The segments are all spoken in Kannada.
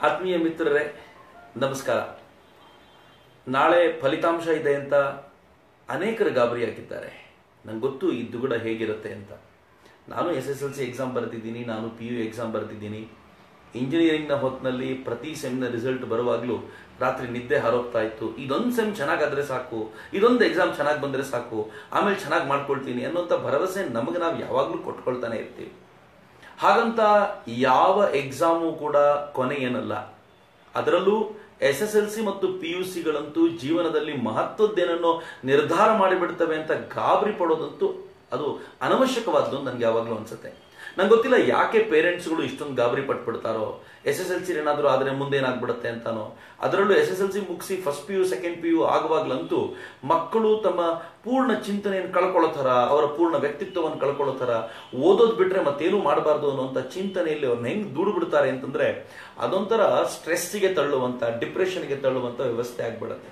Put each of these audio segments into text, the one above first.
ಆತ್ಮೀಯ ಮಿತ್ರರೇ ನಮಸ್ಕಾರ. ನಾಳೆ ಫಲಿತಾಂಶ ಇದೆ ಅಂತ ಅನೇಕರು ಗಾಬರಿಯಾಗಿದ್ದಾರೆ. ನಂಗೆ ಗೊತ್ತು ಈ ದುಗುಡ ಹೇಗಿರುತ್ತೆ ಅಂತ. ನಾನು SSLC ಎಕ್ಸಾಮ್ ಬರೆದಿದ್ದೀನಿ, ನಾನು PU ಎಕ್ಸಾಮ್ ಬರೆದಿದ್ದೀನಿ. ಇಂಜಿನಿಯರಿಂಗ್ನ ಹೊತ್ತಿನಲ್ಲಿ ಪ್ರತಿ ಸೆಮ್ನ ರಿಸಲ್ಟ್ ಬರುವಾಗಲೂ ರಾತ್ರಿ ನಿದ್ದೆ ಹಾರೋಗ್ತಾ ಇತ್ತು. ಇದೊಂದು ಸೆಮ್ ಚೆನ್ನಾಗಾದರೆ ಸಾಕು, ಇದೊಂದು ಎಕ್ಸಾಮ್ ಚೆನ್ನಾಗಿ ಬಂದರೆ ಸಾಕು, ಆಮೇಲೆ ಚೆನ್ನಾಗಿ ಮಾಡ್ಕೊಳ್ತೀನಿ ಅನ್ನೋಂಥ ಭರವಸೆ ನಮಗೆ ನಾವು ಯಾವಾಗಲೂ ಕೊಟ್ಕೊಳ್ತಾನೆ ಇರ್ತೀವಿ. ಹಾಗಂತ ಯಾವ ಎಕ್ಸಾಮು ಕೂಡ ಕೊನೆ ಏನಲ್ಲ. ಅದರಲ್ಲೂ SSLC ಮತ್ತು PUCಗಳಂತೂ ಜೀವನದಲ್ಲಿ ಮಹತ್ವದ್ದೇನನ್ನೋ ನಿರ್ಧಾರ ಮಾಡಿಬಿಡ್ತವೆ ಅಂತ ಗಾಬರಿ ಪಡೋದಂತೂ ಅದು ಅನವಶ್ಯಕವಾದ್ದು ನನಗೆ ಯಾವಾಗಲೂ ಅನ್ಸುತ್ತೆ. ನಂಗೆ ಗೊತ್ತಿಲ್ಲ ಯಾಕೆ ಪೇರೆಂಟ್ಸ್ಗಳು ಇಷ್ಟೊಂದು ಗಾಬರಿ ಪಟ್ಬಿಡ್ತಾರೋ. SSLC ಏನಾದರೂ ಆದರೆ ಮುಂದೆ ಏನಾಗ್ಬಿಡುತ್ತೆ ಅಂತಾನೋ. ಅದರಲ್ಲೂ SSLC ಮುಗಿಸಿ ಫಸ್ಟ್ PU ಸೆಕೆಂಡ್ PU ಆಗುವಾಗ್ಲಂತೂ ಮಕ್ಕಳು ತಮ್ಮ ಪೂರ್ಣ ಚಿಂತನೆಯನ್ನು ಕಳ್ಕೊಳ್ಳೋ ಥರ, ಅವರ ಪೂರ್ಣ ವ್ಯಕ್ತಿತ್ವವನ್ನು ಕಳ್ಕೊಳ್ಳೋ ಥರ, ಓದೋದು ಬಿಟ್ರೆ ಮತ್ತೇನು ಮಾಡಬಾರ್ದು ಅನ್ನೋಂಥ ಚಿಂತನೆಯಲ್ಲಿ ಅವ್ರನ್ನ ಹೆಂಗೆ ದೂಡು ಬಿಡ್ತಾರೆ ಅಂತಂದ್ರೆ ಅದೊಂಥರ ಸ್ಟ್ರೆಸ್ಸಿಗೆ ತಳ್ಳುವಂಥ, ಡಿಪ್ರೆಷನ್ಗೆ ತಳ್ಳುವಂಥ ವ್ಯವಸ್ಥೆ ಆಗ್ಬಿಡುತ್ತೆ.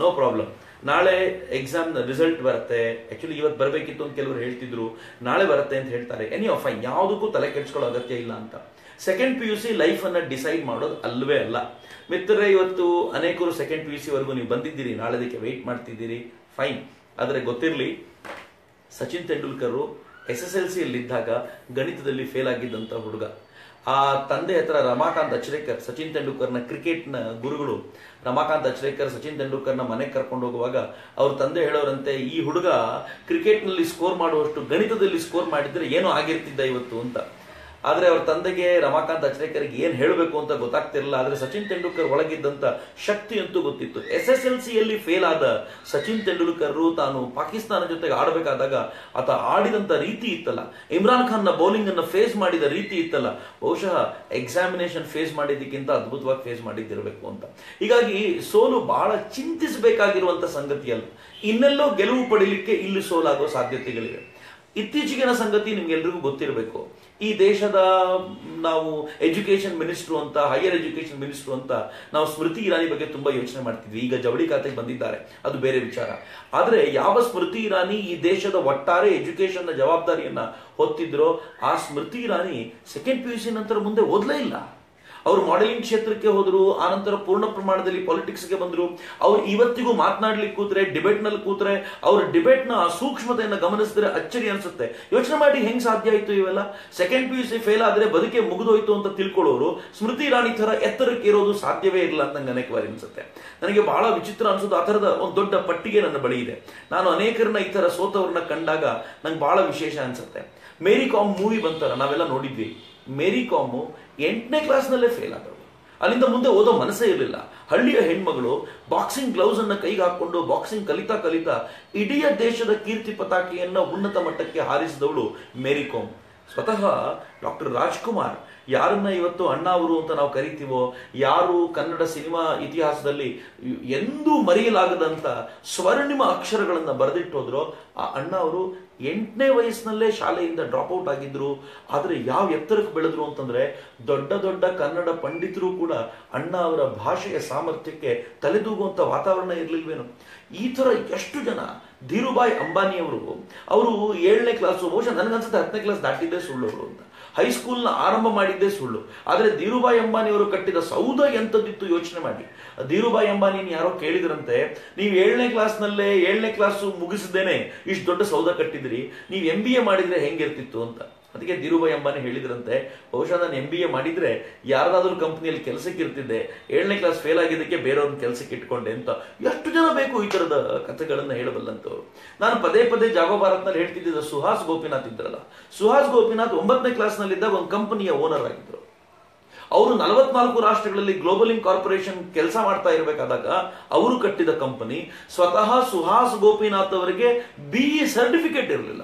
No problem. ನಾಳೆ ಎಕ್ಸಾಮ್ ರಿಸಲ್ಟ್ ಬರುತ್ತೆ. ಆಕ್ಚುಲಿ ಇವತ್ತು ಬರಬೇಕಿತ್ತು ಅಂತ ಕೆಲವರು ಹೇಳ್ತಿದ್ರು, ನಾಳೆ ಬರುತ್ತೆ ಅಂತ ಹೇಳ್ತಾರೆ. ಫೈನ್, ಯಾವುದಕ್ಕೂ ತಲೆ ಕೆಡಿಸ್ಕೊಳ್ಳೋ ಅಗತ್ಯ ಇಲ್ಲ ಅಂತ. ಸೆಕೆಂಡ್ PUC ಲೈಫ್ ಅನ್ನ ಡಿಸೈಡ್ ಮಾಡೋದು ಅಲ್ವೇ ಅಲ್ಲ. ಮಿತ್ರರೇ, ಇವತ್ತು ಅನೇಕರು ಸೆಕೆಂಡ್ PUC ವರೆಗೂ ನೀವು ಬಂದಿದ್ದೀರಿ, ನಾಳೆದಕ್ಕೆ ವೆಯ್ಟ್ ಮಾಡ್ತಿದ್ದೀರಿ, ಫೈನ್. ಆದರೆ ಗೊತ್ತಿರಲಿ, ಸಚಿನ್ ತೆಂಡೂಲ್ಕರ್ SSLC ಯಲ್ಲಿದ್ದಾಗ ಗಣಿತದಲ್ಲಿ ಫೇಲ್ ಆಗಿದ್ದಂಥ ಹುಡುಗ. ಆ ತಂದೆ ಹತ್ರ ರಮಾಕಾಂತ್ ಅಚ್ರೇಕರ್, ಸಚಿನ್ ತೆಂಡೂಲ್ಕರ್ನ ಕ್ರಿಕೆಟ್ನ ಗುರುಗಳು, ರಮಾಕಾಂತ್ ಅಚ್ರೇಕರ್ ಸಚಿನ್ ತೆಂಡೂಲ್ಕರ್ನ ಮನೆಗೆ ಕರ್ಕೊಂಡು ಹೋಗುವಾಗ ಅವ್ರ ತಂದೆ ಹೇಳೋರಂತೆ, ಈ ಹುಡುಗ ಕ್ರಿಕೆಟ್ನಲ್ಲಿ ಸ್ಕೋರ್ ಮಾಡುವಷ್ಟು ಗಣಿತದಲ್ಲಿ ಸ್ಕೋರ್ ಮಾಡಿದ್ರೆ ಏನೋ ಆಗಿರ್ತಿದ್ದ ಇವತ್ತು ಅಂತ. ಆದರೆ ಅವ್ರ ತಂದೆಗೆ, ರಮಾಕಾಂತ್ ಅಚ್ರೇಕರ್ಗೆ ಏನು ಹೇಳಬೇಕು ಅಂತ ಗೊತ್ತಾಗ್ತಿರಲಿಲ್ಲ. ಆದರೆ ಸಚಿನ್ ತೆಂಡೂಲ್ಕರ್ ಒಳಗಿದ್ದಂಥ ಶಕ್ತಿ ಅಂತೂ ಗೊತ್ತಿತ್ತು. SSLC ಯಲ್ಲಿ ಫೇಲ್ ಆದ ಸಚಿನ್ ತೆಂಡೂಲ್ಕರ್ ತಾನು ಪಾಕಿಸ್ತಾನ ಜೊತೆಗೆ ಆಡಬೇಕಾದಾಗ ಆತ ಆಡಿದಂಥ ರೀತಿ ಇತ್ತಲ್ಲ, ಇಮ್ರಾನ್ ಖಾನ್ನ ಬೌಲಿಂಗ್ ಅನ್ನು ಫೇಸ್ ಮಾಡಿದ ರೀತಿ ಇತ್ತಲ್ಲ, ಬಹುಶಃ ಎಕ್ಸಾಮಿನೇಷನ್ ಫೇಸ್ ಮಾಡಿದ್ದಕ್ಕಿಂತ ಅದ್ಭುತವಾಗಿ ಫೇಸ್ ಮಾಡಿದ್ದಿರಬೇಕು ಅಂತ. ಹೀಗಾಗಿ ಸೋಲು ಬಹಳ ಚಿಂತಿಸಬೇಕಾಗಿರುವಂಥ ಸಂಗತಿ ಅಲ್ಲ. ಇನ್ನೆಲ್ಲೋ ಗೆಲುವು ಪಡೀಲಿಕ್ಕೆ ಇಲ್ಲಿ ಸೋಲಾಗೋ ಸಾಧ್ಯತೆಗಳಿವೆ. ಇತ್ತೀಚೆಗಿನ ಸಂಗತಿ ನಿಮ್ಗೆಲ್ರಿಗೂ ಗೊತ್ತಿರಬೇಕು. ಈ ದೇಶದ ನಾವು ಎಜುಕೇಶನ್ ಮಿನಿಸ್ಟ್ರು ಅಂತ, ಹೈಯರ್ ಎಜುಕೇಶನ್ ಮಿನಿಸ್ಟ್ರು ಅಂತ ನಾವು ಸ್ಮೃತಿ ಇರಾನಿ ಬಗ್ಗೆ ತುಂಬಾ ಯೋಚನೆ ಮಾಡ್ತಿದ್ವಿ. ಈಗ ಜವಳಿ ಖಾತೆಗೆ ಬಂದಿದ್ದಾರೆ, ಅದು ಬೇರೆ ವಿಚಾರ. ಆದ್ರೆ ಯಾವ ಸ್ಮೃತಿ ಇರಾನಿ ಈ ದೇಶದ ಒಟ್ಟಾರೆ ಎಜುಕೇಶನ್ ನ ಜವಾಬ್ದಾರಿಯನ್ನ ಹೊತ್ತಿದ್ರೋ ಆ ಸ್ಮೃತಿ ಇರಾನಿ ಸೆಕೆಂಡ್ PUC ನಂತರ ಮುಂದೆ ಓದ್ಲೇ ಇಲ್ಲ. ಅವರು ಮಾಡೆಲಿಂಗ್ ಕ್ಷೇತ್ರಕ್ಕೆ ಹೋದ್ರು, ಆನಂತರ ಪೂರ್ಣ ಪ್ರಮಾಣದಲ್ಲಿ ಪಾಲಿಟಿಕ್ಸ್ಗೆ ಬಂದ್ರು. ಅವ್ರು ಇವತ್ತಿಗೂ ಮಾತನಾಡ್ಲಿಕ್ಕೆ ಕೂತ್ರೆ, ಡಿಬೇಟ್ ನಲ್ಲಿ ಕೂತ್ರೆ, ಅವ್ರ ಡಿಬೇಟ್ ನ ಸೂಕ್ಷ್ಮತೆಯನ್ನು ಗಮನಿಸಿದ್ರೆ ಅಚ್ಚರಿ ಅನ್ಸುತ್ತೆ. ಯೋಚನೆ ಮಾಡಿ, ಹೆಂಗ್ ಸಾಧ್ಯ ಆಯ್ತು ಇವೆಲ್ಲ? ಸೆಕೆಂಡ್ PUC ಫೇಲ್ ಆದ್ರೆ ಬದುಕೆ ಮುಗಿದೋಯ್ತು ಅಂತ ತಿಳ್ಕೊಳ್ಳೋರು ಸ್ಮೃತಿ ಇರಾನಿ ತರ ಎತ್ತರಕ್ಕೆ ಇರೋದು ಸಾಧ್ಯವೇ ಇಲ್ಲ ಅಂತ ನಂಗೆ ಅನೇಕ ಬಾರಿ ಅನ್ಸುತ್ತೆ. ನನಗೆ ಬಹಳ ವಿಚಿತ್ರ ಅನ್ಸೋದು, ಆ ಥರದ ಒಂದು ದೊಡ್ಡ ಪಟ್ಟಿಗೆ ನನ್ನ ಬಳಿ ಇದೆ. ನಾನು ಅನೇಕರನ್ನ ಈ ತರ ಸೋತವ್ರನ್ನ ಕಂಡಾಗ ನಂಗೆ ಬಹಳ ವಿಶೇಷ ಅನ್ಸುತ್ತೆ. ಮೇರಿ ಕಾಮ್ ಮೂವಿ ಬಂತಾರ, ನಾವೆಲ್ಲ ನೋಡಿದ್ವಿ. ಮೇರಿ ಕಾಮ್ 8ನೇ ಕ್ಲಾಸ್ನಲ್ಲೇ ಫೇಲ್ ಆದರು. ಅಲ್ಲಿಂದ ಮುಂದೆ ಓದೋ ಮನಸ್ಸೇ ಇರಲಿಲ್ಲ. ಹಳ್ಳಿಯ ಹೆಣ್ಮಗಳು ಬಾಕ್ಸಿಂಗ್ ಗ್ಲೌಸ್ ಅನ್ನ ಕೈಗೆ ಹಾಕೊಂಡು ಬಾಕ್ಸಿಂಗ್ ಕಲಿತಾ ಇಡೀ ದೇಶದ ಕೀರ್ತಿ ಪತಾಕೆಯನ್ನ ಉನ್ನತ ಮಟ್ಟಕ್ಕೆ ಹಾರಿಸಿದವಳು ಮೇರಿ ಕಾಮ್. ಸ್ವತಃ ಡಾಕ್ಟರ್ ರಾಜ್ಕುಮಾರ್, ಯಾರನ್ನ ಇವತ್ತು ಅಣ್ಣ ಅವರು ಅಂತ ನಾವು ಕರಿತೀವೋ, ಯಾರು ಕನ್ನಡ ಸಿನಿಮಾ ಇತಿಹಾಸದಲ್ಲಿ ಎಂದೂ ಮರೆಯಲಾಗದಂತ ಸ್ವರ್ಣಿಮ ಅಕ್ಷರಗಳನ್ನ ಬರೆದಿಟ್ಟೋದ್ರೋ ಆ ಅಣ್ಣ ಅವರು 8ನೇ ವಯಸ್ಸಿನಲ್ಲೇ ಶಾಲೆಯಿಂದ ಡ್ರಾಪ್ ಔಟ್ ಆಗಿದ್ರು. ಆದರೆ ಯಾವ ಎತ್ತರಕ್ಕೆ ಬೆಳೆದ್ರು ಅಂತಂದ್ರೆ, ದೊಡ್ಡ ದೊಡ್ಡ ಕನ್ನಡ ಪಂಡಿತರು ಕೂಡ ಅಣ್ಣ ಅವರ ಭಾಷೆಯ ಸಾಮರ್ಥ್ಯಕ್ಕೆ ತಲೆದೂಗುವಂತ ವಾತಾವರಣ ಇರ್ಲಿಲ್ವೇನೋ. ಈ ತರ ಎಷ್ಟು ಜನ. ಧೀರುಭಾಯ್ ಅಂಬಾನಿ ಅವರು 7ನೇ ಕ್ಲಾಸು, ಬಹುಶಃ ನನಗನ್ಸುತ್ತೆ 10ನೇ ಕ್ಲಾಸ್ ದಾಟಿದ್ದೇ ಸುಳ್ಳು ಅವರು ಅಂತ. ಹೈಸ್ಕೂಲ್ನ ಆರಂಭ ಮಾಡಿದ್ದೇ ಸುಳ್ಳು. ಆದರೆ ಧೀರುಭಾಯ್ ಅಂಬಾನಿ ಅವರು ಕಟ್ಟಿದ ಸೌಧ ಎಂಥದ್ದಿತ್ತು ಯೋಚನೆ ಮಾಡಿ. ಧೀರುಭಾಯ್ ಅಂಬಾನಿನ ಯಾರೋ ಕೇಳಿದ್ರಂತೆ, ನೀವು 7ನೇ ಕ್ಲಾಸು ಮುಗಿಸಿದ್ದೇನೆ ಇಷ್ಟು ದೊಡ್ಡ ಸೌಧ ಕಟ್ಟಿದ್ರಿ, ನೀವು MBA ಮಾಡಿದ್ರೆ ಹೆಂಗಿರ್ತಿತ್ತು ಅಂತ. ಅದಕ್ಕೆ ಧೀರುಭಾಯ್ ಅಂಬಾನಿ ಹೇಳಿದ್ರಂತೆ, ಬಹುಶಃ ನಾನು MBA ಮಾಡಿದ್ರೆ ಯಾರಾದ್ರೂ ಕಂಪನಿಯಲ್ಲಿ ಕೆಲಸಕ್ಕೆ ಇರ್ತಿದ್ದೆ, 7ನೇ ಕ್ಲಾಸ್ ಫೇಲ್ ಆಗಿದ್ದಕ್ಕೆ ಬೇರೆಯವ್ರನ್ನ ಕೆಲಸಕ್ಕೆ ಇಟ್ಕೊಂಡೆ ಅಂತ. ಎಷ್ಟು ಜನ ಬೇಕು ಈ ತರದ ಕಥೆಗಳನ್ನ ಹೇಳಬಲ್ಲಂತವ್ರು. ನಾನು ಪದೇ ಪದೇ ಜಾಗೋ ಭಾರತ್ನಲ್ಲಿ ಹೇಳ್ತಿದ್ದ ಸುಹಾಸ್ ಗೋಪಿನಾಥ್ ಇದ್ರಲ್ಲ, ಸುಹಾಸ್ ಗೋಪಿನಾಥ್ 9ನೇ ಕ್ಲಾಸ್ನಲ್ಲಿದ್ದಾಗ ಒಂದು ಕಂಪನಿಯ ಓನರ್ ಆಗಿದ್ರು. ಅವರು 44 ರಾಷ್ಟ್ರಗಳಲ್ಲಿ ಗ್ಲೋಬಲಿಂಗ್ ಕಾರ್ಪೊರೇಷನ್ ಕೆಲಸ ಮಾಡ್ತಾ ಇರಬೇಕಾದಾಗ ಅವರು ಕಟ್ಟಿದ ಕಂಪನಿ. ಸ್ವತಃ ಸುಹಾಸ್ ಗೋಪಿನಾಥ್ ಅವರಿಗೆ BE ಸರ್ಟಿಫಿಕೇಟ್ ಇರಲಿಲ್ಲ.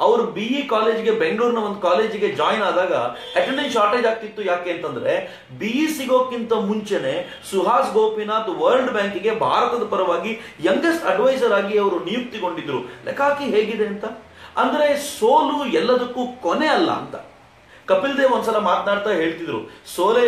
ಅವರು BE ಕಾಲೇಜಿಗೆ, ಬೆಂಗಳೂರಿನ ಒಂದು ಕಾಲೇಜಿಗೆ ಜಾಯಿನ್ ಆದಾಗ ಅಟೆಂಡೆನ್ಸ್ ಶಾರ್ಟೇಜ್ ಆಗ್ತಿತ್ತು. ಯಾಕೆ ಅಂತಂದ್ರೆ BE ಸಿಗೋಕ್ಕಿಂತ ಮುಂಚೆನೆ ಸುಹಾಸ್ ಗೋಪಿನಾಥ್ ವರ್ಲ್ಡ್ ಬ್ಯಾಂಕಿಗೆ ಭಾರತದ ಪರವಾಗಿ ಯಂಗೆಸ್ಟ್ ಅಡ್ವೈಸರ್ ಆಗಿ ಅವರು ನಿಯುಕ್ತಿಗೊಂಡಿದ್ರು. ಲೆಕ್ಕಾಕಿ ಹೇಗಿದೆ ಅಂತ. ಅಂದ್ರೆ ಸೋಲು ಎಲ್ಲದಕ್ಕೂ ಕೊನೆ ಅಲ್ಲ ಅಂತ. ಕಪಿಲ್ ದೇವ್ ಒಂದ್ಸಲ ಮಾತನಾಡ್ತಾ ಹೇಳ್ತಿದ್ರು, ಸೋಲೆ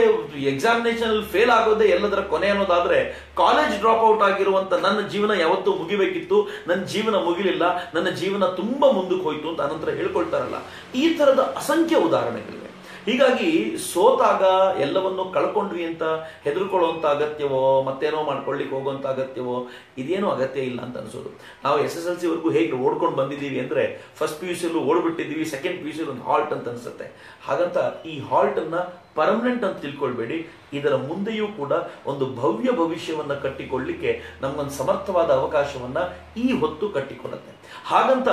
ಎಕ್ಸಾಮಿನೇಷನ್ ಫೇಲ್ ಆಗೋದೇ ಎಲ್ಲದರ ಕೊನೆ ಅನ್ನೋದಾದ್ರೆ, ಕಾಲೇಜ್ ಡ್ರಾಪ್ ಔಟ್ ಆಗಿರುವಂತ ನನ್ನ ಜೀವನ ಯಾವತ್ತೂ ಮುಗಿಬೇಕಿತ್ತು, ನನ್ನ ಜೀವನ ಮುಗಿಲಿಲ್ಲ, ನನ್ನ ಜೀವನ ತುಂಬಾ ಮುಂದಕ್ಕೆ ಹೋಯ್ತು ಅಂತ ಅನಂತರ ಹೇಳ್ಕೊಳ್ತಾರಲ್ಲ. ಈ ತರದ ಅಸಂಖ್ಯ ಉದಾಹರಣೆಗಳಿವೆ. ಹೀಗಾಗಿ ಸೋತಾಗ ಎಲ್ಲವನ್ನು ಕಳ್ಕೊಂಡ್ವಿ ಅಂತ ಹೆದರ್ಕೊಳ್ಳುವಂತ ಅಗತ್ಯವೋ ಮತ್ತೇನೋ ಮಾಡ್ಕೊಳ್ಳಿಕ್ಕೆ ಹೋಗುವಂತ ಅಗತ್ಯವೋ ಇದೇನೋ ಅಗತ್ಯ ಇಲ್ಲ ಅಂತ ಅನ್ಸೋದು. ನಾವು SSLC ವರೆಗೂ ಹೇಗೆ ಓಡ್ಕೊಂಡು ಬಂದಿದ್ದೀವಿ ಅಂದ್ರೆ ಫಸ್ಟ್ PUC ಓಡ್ಬಿಟ್ಟಿದ್ದೀವಿ, ಸೆಕೆಂಡ್ PUC ಒಂದು ಹಾಲ್ಟ್ ಅಂತ ಅನ್ಸುತ್ತೆ. ಹಾಗಂತ ಈ ಹಾಲ್ಟ್ ಅನ್ನ ಪರ್ಮನೆಂಟ್ ಅಂತ ತಿಳ್ಕೊಳ್ಬೇಡಿ. ಇದರ ಮುಂದೆಯೂ ಕೂಡ ಒಂದು ಭವ್ಯ ಭವಿಷ್ಯವನ್ನ ಕಟ್ಟಿಕೊಳ್ಳಿಕ್ಕೆ ನಮ್ಗೊಂದು ಸಮರ್ಥವಾದ ಅವಕಾಶವನ್ನ ಈ ಹೊತ್ತು ಕಟ್ಟಿಕೊಳ್ಳುತ್ತೆ. ಹಾಗಂತ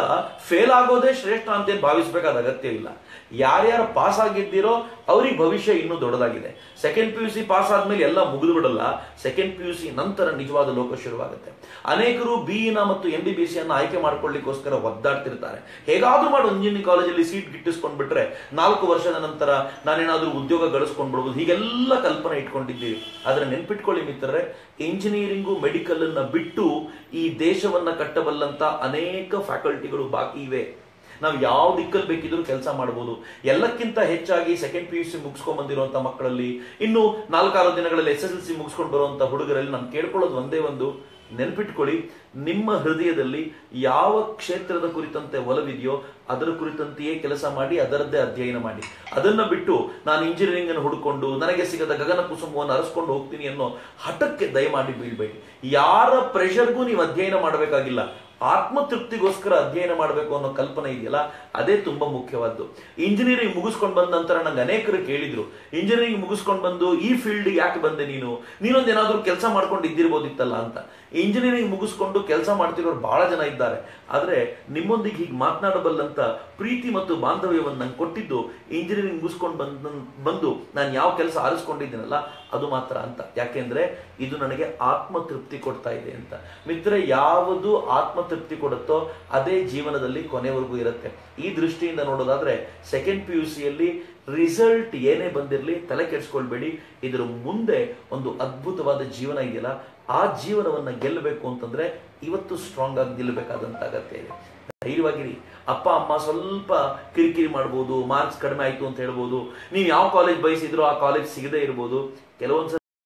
ಫೇಲ್ ಆಗೋದೇ ಶ್ರೇಷ್ಠ ಅಂತೇನು ಭಾವಿಸಬೇಕಾದ ಅಗತ್ಯ ಇಲ್ಲ. ಯಾರ್ಯಾರು ಪಾಸ್ ಆಗಿದ್ದೀರೋ ಅವ್ರಿಗೆ ಭವಿಷ್ಯ ಇನ್ನೂ ದೊಡ್ಡದಾಗಿದೆ. ಸೆಕೆಂಡ್ PUC ಪಾಸ್ ಆದ್ಮೇಲೆ ಎಲ್ಲ ಮುಗಿದು ಬಿಡಲ್ಲ. ಸೆಕೆಂಡ್ PUC ನಂತರ ನಿಜವಾದ ಲೋಕ ಶುರುವಾಗುತ್ತೆ. ಅನೇಕರು BE ಮತ್ತು MBBS ಆಯ್ಕೆ ಮಾಡ್ಕೊಳ್ಳಿಕ್ಕೋಸ್ಕರ ಒದ್ದಾಡ್ತಿರ್ತಾರೆ. ಹೇಗಾದ್ರೂ ಮಾಡಿ ಇಂಜಿನಿಯರಿಂಗ್ ಕಾಲೇಜಲ್ಲಿ ಸೀಟ್ ಗಿಟ್ಟಿಸ್ಕೊಂಡ್ಬಿಟ್ರೆ 4 ವರ್ಷದ ನಂತರ ನಾನೇನಾದ್ರೂ ಉದ್ಯೋಗ ಗಳಿಸ್ಕೊಂಡ್ಬಿಡ್ಬೋದು, ಹೀಗೆಲ್ಲ ಕಲ್ಪನೆ ಇಟ್ಕೊಂಡಿದ್ದೀವಿ. ಆದ್ರೆ ನೆನ್ಪಿಟ್ಕೊಳ್ಳಿ ಮಿತ್ರರೇ, ಇಂಜಿನಿಯರಿಂಗು ಮೆಡಿಕಲ್ ಅನ್ನ ಬಿಟ್ಟು ಈ ದೇಶವನ್ನ ಕಟ್ಟಬಲ್ಲಂತ ಅನೇಕ ಫ್ಯಾಕಲ್ಟಿಗಳು ಬಾಕಿ ಇವೆ. ನಾವು ಯಾವ ದಿಕ್ಕಲ್ಲಿ ಬೇಕಿದ್ರು ಕೆಲಸ ಮಾಡಬಹುದು. ಎಲ್ಲಕ್ಕಿಂತ ಹೆಚ್ಚಾಗಿ ಸೆಕೆಂಡ್ PUC ಮುಗಿಸ್ಕೊಂಡ್ ಬಂದಿರುವಂತ ಮಕ್ಕಳಲ್ಲಿ, ಇನ್ನು 4-6 ದಿನಗಳಲ್ಲಿ SSLC ಮುಗಿಸ್ಕೊಂಡು ಬರುವಂತ ಹುಡುಗರಲ್ಲಿ ನಾನು ಕೇಳ್ಕೊಳ್ಳೋದು ಒಂದೇ ಒಂದು, ನೆನ್ಪಿಟ್ಕೊಳ್ಳಿ, ನಿಮ್ಮ ಹೃದಯದಲ್ಲಿ ಯಾವ ಕ್ಷೇತ್ರದ ಕುರಿತಂತೆ ಒಲವಿದೆಯೋ ಅದರ ಕುರಿತಂತೆಯೇ ಕೆಲಸ ಮಾಡಿ, ಅದರದ್ದೇ ಅಧ್ಯಯನ ಮಾಡಿ. ಅದನ್ನ ಬಿಟ್ಟು ನಾನು ಇಂಜಿನಿಯರಿಂಗ್ ಅನ್ನು ಹುಡುಕೊಂಡು ನನಗೆ ಸಿಗದ ಗಗನ ಕುಸುಮವನ್ನು ಅರಸ್ಕೊಂಡು ಹೋಗ್ತೀನಿ ಅನ್ನೋ ಹಠಕ್ಕೆ ದಯಮಾಡಿ ಬೀಳ್ಬೇಡಿ. ಯಾರ ಪ್ರೆಷರ್ಗೂ ನೀವು ಅಧ್ಯಯನ ಮಾಡಬೇಕಾಗಿಲ್ಲ. ಆತ್ಮತೃಪ್ತಿಗೋಸ್ಕರ ಅಧ್ಯಯನ ಮಾಡಬೇಕು ಅನ್ನೋ ಕಲ್ಪನೆ ಇದೆಯಲ್ಲ, ಅದೇ ತುಂಬಾ ಮುಖ್ಯವಾದ್ದು. ಇಂಜಿನಿಯರಿಂಗ್ ಮುಗಿಸ್ಕೊಂಡು ಬಂದ ನಂತರ ನಂಗೆ ಅನೇಕರು ಕೇಳಿದ್ರು, ಇಂಜಿನಿಯರಿಂಗ್ ಮುಗಿಸ್ಕೊಂಡು ಬಂದು ಈ ಫೀಲ್ಡ್ ಯಾಕೆ ಬಂದೆ, ನೀನೊಂದೇನಾದ್ರೂ ಕೆಲಸ ಮಾಡ್ಕೊಂಡು ಇದ್ದಿರ್ಬೋದಿತ್ತಲ್ಲ ಅಂತ. ಇಂಜಿನಿಯರಿಂಗ್ ಮುಗಿಸ್ಕೊಂಡು ಕೆಲಸ ಮಾಡ್ತಿರೋರು ಬಹಳ ಜನ ಇದ್ದಾರೆ. ಆದ್ರೆ ನಿಮ್ಮೊಂದಿಗೆ ಹೀಗೆ ಮಾತನಾಡಬಲ್ಲಂತ ಪ್ರೀತಿ ಮತ್ತು ಬಾಂಧವ್ಯವನ್ನು ನಂಗೆ ಕೊಟ್ಟಿದ್ದು ಇಂಜಿನಿಯರಿಂಗ್ ಮುಗಿಸ್ಕೊಂಡು ಬಂದು ನಾನು ಯಾವ ಕೆಲಸ ಆರಿಸ್ಕೊಂಡಿದ್ದೀನಲ್ಲ ಅದು ಮಾತ್ರ ಅಂತ. ಯಾಕೆಂದ್ರೆ ಇದು ನನಗೆ ಆತ್ಮತೃಪ್ತಿ ಕೊಡ್ತಾ ಇದೆ ಅಂತ. ಮಿತ್ರ, ಯಾವುದು ಆತ್ಮತೃಪ್ತಿ ಕೊಡುತ್ತೋ ಅದೇ ಜೀವನದಲ್ಲಿ ಕೊನೆವರೆಗೂ ಇರುತ್ತೆ. ಈ ದೃಷ್ಟಿಯಿಂದ ನೋಡೋದಾದ್ರೆ ಸೆಕೆಂಡ್ PUCಯಲ್ಲಿ ರಿಸಲ್ಟ್ ಏನೇ ಬಂದಿರಲಿ ತಲೆ ಕೆಡಿಸ್ಕೊಳ್ಬೇಡಿ. ಇದರ ಮುಂದೆ ಒಂದು ಅದ್ಭುತವಾದ ಜೀವನ ಇದೆಯಲ್ಲ, ಆ ಜೀವನವನ್ನ ಗೆಲ್ಲಬೇಕು ಅಂತಂದ್ರೆ ಇವತ್ತು ಸ್ಟ್ರಾಂಗ್ ಆಗಿ ನಿಲ್ಲಬೇಕಾದಂತ ಅಗತ್ಯ ಇದೆ. ಧೈರ್ಯವಾಗಿರಿ. ಅಪ್ಪ ಅಮ್ಮ ಸ್ವಲ್ಪ ಕಿರಿಕಿರಿ ಮಾಡ್ಬೋದು, ಮಾರ್ಕ್ಸ್ ಕಡಿಮೆ ಆಯ್ತು ಅಂತ ಹೇಳ್ಬೋದು, ನೀವು ಯಾವ ಕಾಲೇಜ್ ಬಯಸಿದ್ರೋ ಆ ಕಾಲೇಜ್ ಸಿಗದೇ ಇರ್ಬೋದು. ಕೆಲವೊಂದ್ಸಲ